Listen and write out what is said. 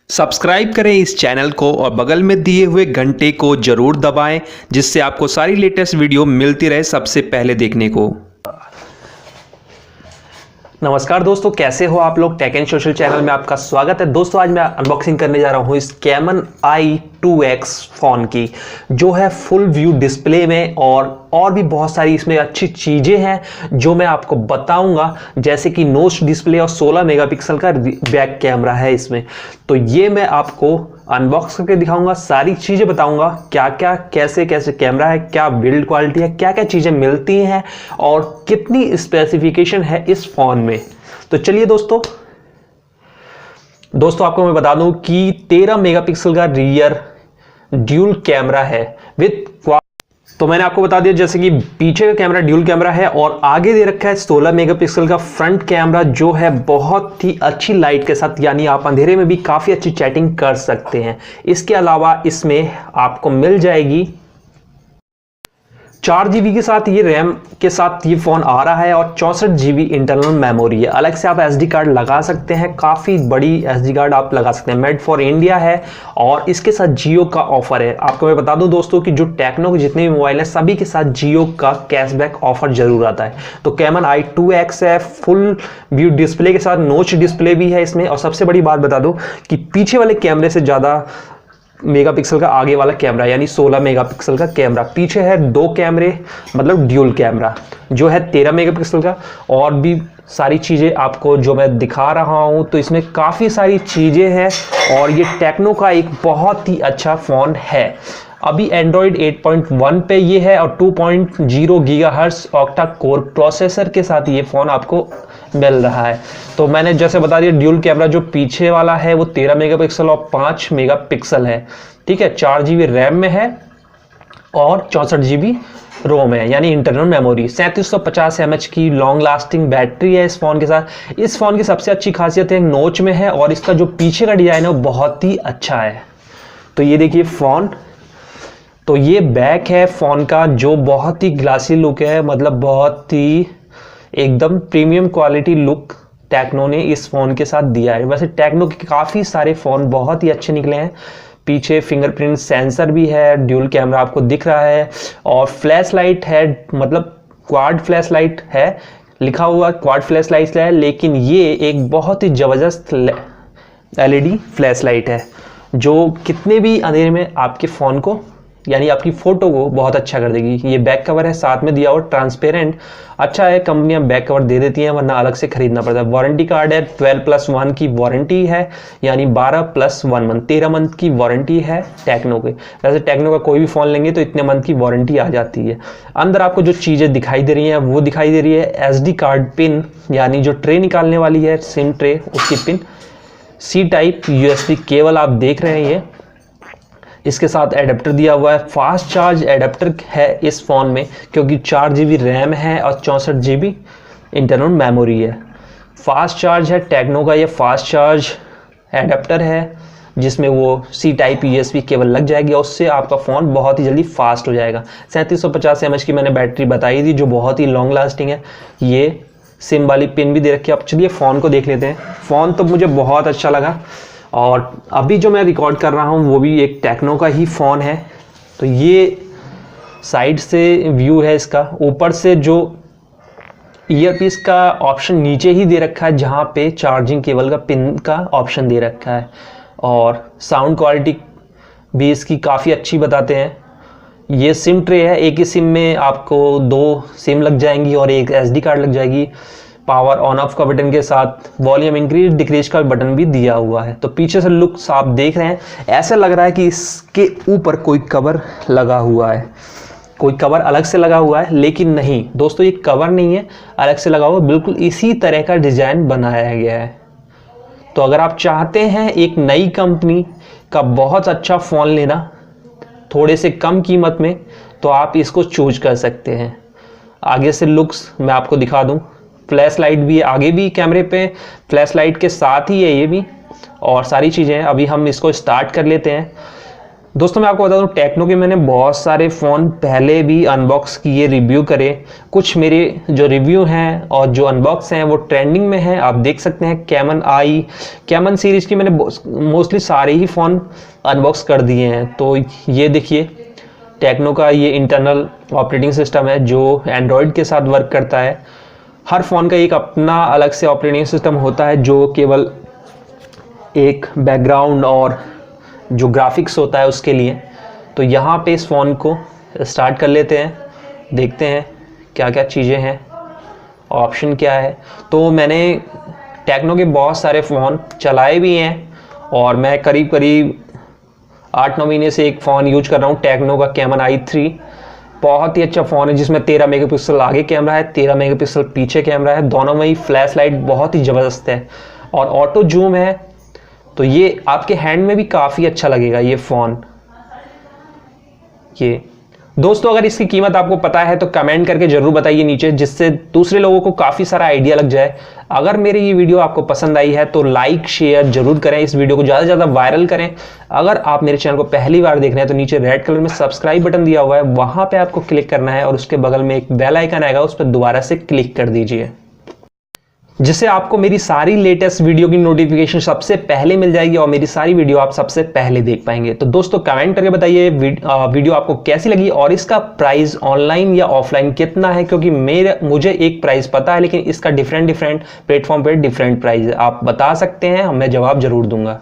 Subscribe करें इस channel को और बगल में दिए हुए घंटे को जरूर दबाएं, जिससे आपको सारी लेटेस्ट वीडियो मिलती रहे सबसे पहले देखने को। नमस्कार दोस्तों, कैसे हो आप लोग। टेक एंड सोशल चैनल में आपका स्वागत है। दोस्तों आज मैं अनबॉक्सिंग करने जा रहा हूँ इस कैमन i2X फ़ोन की, जो है फुल व्यू डिस्प्ले में और भी बहुत सारी इसमें अच्छी चीज़ें हैं जो मैं आपको बताऊंगा, जैसे कि नोच डिस्प्ले और 16 मेगापिक्सल का बैक कैमरा है इसमें। तो ये मैं आपको अनबॉक्स करके दिखाऊंगा, सारी चीज़ें बताऊंगा, क्या क्या कैसे कैसे कैमरा है, क्या बिल्ड क्वालिटी है, क्या क्या चीज़ें मिलती हैं और कितनी स्पेसिफिकेशन है इस फ़ोन में। तो चलिए दोस्तों आपको मैं बता दूं कि 13 मेगापिक्सल का रियर ड्यूल कैमरा है विद। तो मैंने आपको बता दिया जैसे कि पीछे का कैमरा ड्यूल कैमरा है और आगे दे रखा है 16 मेगापिक्सल का फ्रंट कैमरा, जो है बहुत ही अच्छी लाइट के साथ, यानी आप अंधेरे में भी काफ़ी अच्छी चैटिंग कर सकते हैं। इसके अलावा इसमें आपको मिल जाएगी 4 GB के साथ ये रैम के साथ ये फ़ोन आ रहा है और 64 GB इंटरनल मेमोरी है। अलग से आप SD कार्ड लगा सकते हैं, काफ़ी बड़ी SD कार्ड आप लगा सकते हैं। मेड फॉर इंडिया है और इसके साथ जियो का ऑफर है। आपको मैं बता दूं दोस्तों कि जो टेक्नो के जितने भी मोबाइल हैं सभी के साथ जियो का कैशबैक ऑफर जरूर आता है। तो कैमन i2X है, फुल व्यू डिस्प्ले के साथ, नोच डिस्प्ले भी है इसमें। और सबसे बड़ी बात बता दूं कि पीछे वाले कैमरे से ज़्यादा मेगापिक्सल का आगे वाला कैमरा, यानी 16 मेगापिक्सल का कैमरा। पीछे है 2 कैमरे, मतलब ड्यूल कैमरा जो है 13 मेगापिक्सल का। और भी सारी चीज़ें आपको जो मैं दिखा रहा हूं, तो इसमें काफ़ी सारी चीज़ें हैं और ये टेक्नो का एक बहुत ही अच्छा फ़ोन है। अभी एंड्रॉयड 8.1 पे ये है और 2.0 गीगाहर्ट्ज़ ऑक्टा कोर प्रोसेसर के साथ ये फ़ोन आपको मिल रहा है। तो मैंने जैसे बता दिया, ड्यूल कैमरा जो पीछे वाला है वो 13 मेगापिक्सल और 5 मेगापिक्सल है, ठीक है। 4 GB रैम में है और 64 GB रोम है, यानी इंटरनल मेमोरी। 3750 mAh की लॉन्ग लास्टिंग बैटरी है इस फ़ोन के साथ। इस फ़ोन की सबसे अच्छी खासियत है नोच में है और इसका जो पीछे का डिज़ाइन है वो बहुत ही अच्छा है। तो ये देखिए फ़ोन, तो ये बैक है फ़ोन का, जो बहुत ही ग्लासी लुक है, मतलब बहुत ही एकदम प्रीमियम क्वालिटी लुक टेक्नो ने इस फ़ोन के साथ दिया है। वैसे टेक्नो के काफ़ी सारे फ़ोन बहुत ही अच्छे निकले हैं। पीछे फिंगरप्रिंट सेंसर भी है, ड्यूल कैमरा आपको दिख रहा है और फ्लैश लाइट है, मतलब क्वाड फ्लैश लाइट है, लिखा हुआ क्वाड फ्लैश लाइट है, लेकिन ये एक बहुत ही ज़बरदस्त LED फ्लैश लाइट है जो कितने भी अंधेरे में आपके फ़ोन को, यानी आपकी फ़ोटो को बहुत अच्छा कर देगी। ये बैक कवर है साथ में दिया हुआ, ट्रांसपेरेंट। अच्छा है, कंपनियां बैक कवर दे देती हैं, वरना अलग से खरीदना पड़ता है। वारंटी कार्ड है, 12+1 की वारंटी है, यानी 12+1 मंथ, 13 मंथ की वारंटी है टेक्नो के। वैसे टेक्नो का कोई भी फ़ोन लेंगे तो इतने मंथ की वारंटी आ जाती है। अंदर आपको जो चीज़ें दिखाई दे रही हैं वो दिखाई दे रही है SD कार्ड पिन, यानी जो ट्रे निकालने वाली है, सिम ट्रे, उसकी pin. C type USB cable आप देख रहे हैं, ये इसके साथ एडाप्टर दिया हुआ है। फास्ट चार्ज एडाप्टर है इस फ़ोन में, क्योंकि 4 GB रैम है और 64 GB इंटरनल मेमोरी है। फास्ट चार्ज है टेक्नो का, ये फास्ट चार्ज एडाप्टर है जिसमें वो C टाइप USB केबल लग जाएगी और उससे आपका फ़ोन बहुत ही जल्दी फास्ट हो जाएगा। 3750 mAh की मैंने बैटरी बताई थी, जो बहुत ही लॉन्ग लास्टिंग है। ये सिम वाली पिन भी दे रखी है। अब चलिए फ़ोन को देख लेते हैं। फ़ोन तो मुझे बहुत अच्छा लगा और अभी जो मैं रिकॉर्ड कर रहा हूँ वो भी एक टेक्नो का ही फ़ोन है। तो ये साइड से व्यू है इसका। ऊपर से जो ईयरपीस का ऑप्शन नीचे ही दे रखा है, जहाँ पे चार्जिंग केबल का पिन का ऑप्शन दे रखा है। और साउंड क्वालिटी भी इसकी काफ़ी अच्छी बताते हैं। ये सिम ट्रे है, एक ही सिम में आपको 2 सिम लग जाएंगी और एक SD कार्ड लग जाएगी। पावर ऑन ऑफ का बटन के साथ वॉल्यूम इंक्रीज डिक्रीज का बटन भी दिया हुआ है। तो पीछे से लुक्स आप देख रहे हैं, ऐसा लग रहा है कि इसके ऊपर कोई कवर लगा हुआ है, कोई कवर अलग से लगा हुआ है, लेकिन नहीं दोस्तों, ये कवर नहीं है अलग से लगा हुआ, बिल्कुल इसी तरह का डिज़ाइन बनाया गया है। तो अगर आप चाहते हैं एक नई कंपनी का बहुत अच्छा फ़ोन लेना थोड़े से कम कीमत में, तो आप इसको चूज कर सकते हैं। आगे से लुक्स मैं आपको दिखा दूं, फ्लैश लाइट भी आगे भी कैमरे पे फ्लैश लाइट के साथ ही है ये भी, और सारी चीज़ें। अभी हम इसको स्टार्ट कर लेते हैं। दोस्तों मैं आपको बता दूं, टेक्नो के मैंने बहुत सारे फ़ोन पहले भी अनबॉक्स किए, रिव्यू करे। कुछ मेरे जो रिव्यू हैं और जो अनबॉक्स हैं वो ट्रेंडिंग में हैं, आप देख सकते हैं। कैमन सीरीज़ की मैंने मोस्टली सारे ही फ़ोन अनबॉक्स कर दिए हैं। तो ये देखिए, टेक्नो का ये इंटरनल ऑपरेटिंग सिस्टम है जो एंड्रॉयड के साथ वर्क करता है। हर फ़ोन का एक अपना अलग से ऑपरेटिंग सिस्टम होता है जो केवल एक बैकग्राउंड और जो ग्राफिक्स होता है उसके लिए। तो यहाँ पे इस फ़ोन को स्टार्ट कर लेते हैं, देखते हैं क्या क्या चीज़ें हैं, ऑप्शन क्या है। तो मैंने टेक्नो के बहुत सारे फ़ोन चलाए भी हैं और मैं करीब 8-9 महीने से एक फ़ोन यूज कर रहा हूँ, टेक्नो का कैमन i3। बहुत ही अच्छा फ़ोन है जिसमें 13 मेगापिक्सल आगे कैमरा है, 13 मेगापिक्सल पीछे कैमरा है। दोनों में ही फ्लैश लाइट बहुत ही ज़बरदस्त है और ऑटो जूम है। तो ये आपके हैंड में भी काफ़ी अच्छा लगेगा ये फ़ोन। ये दोस्तों, अगर इसकी कीमत आपको पता है तो कमेंट करके ज़रूर बताइए नीचे, जिससे दूसरे लोगों को काफ़ी सारा आइडिया लग जाए। अगर मेरी ये वीडियो आपको पसंद आई है तो लाइक शेयर ज़रूर करें, इस वीडियो को ज़्यादा से ज़्यादा वायरल करें। अगर आप मेरे चैनल को पहली बार देख रहे हैं तो नीचे रेड कलर में सब्सक्राइब बटन दिया हुआ है, वहाँ पर आपको क्लिक करना है और उसके बगल में एक बेल आइकन आएगा, उस पर दोबारा से क्लिक कर दीजिए, जिससे आपको मेरी सारी लेटेस्ट वीडियो की नोटिफिकेशन सबसे पहले मिल जाएगी और मेरी सारी वीडियो आप सबसे पहले देख पाएंगे। तो दोस्तों कमेंट करके बताइए वीडियो आपको कैसी लगी और इसका प्राइस ऑनलाइन या ऑफलाइन कितना है, क्योंकि मुझे एक प्राइस पता है लेकिन इसका डिफरेंट प्लेटफॉर्म पे डिफरेंट प्राइस है। आप बता सकते हैं, मैं जवाब जरूर दूंगा।